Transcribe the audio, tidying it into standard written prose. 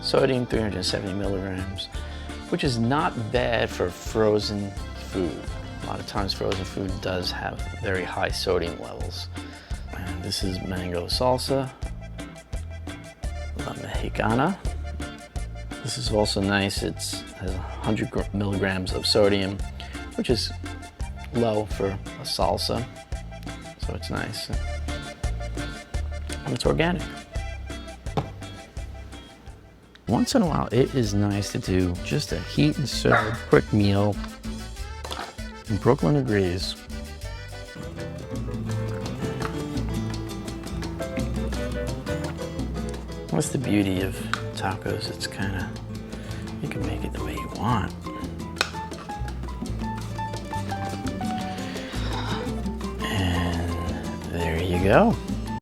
Sodium 370 milligrams, which is not bad for frozen food. A lot of times frozen food does have very high sodium levels. And this is mango salsa, La Mexicana. This is also nice. It has 100 milligrams of sodium, which is low for a salsa, so it's nice. And it's organic. Once in a while, it is nice to do just a heat and serve quick meal. And Brooklyn agrees. What's the beauty of tacos? It's kind of, you can make it the way you want. And there you go.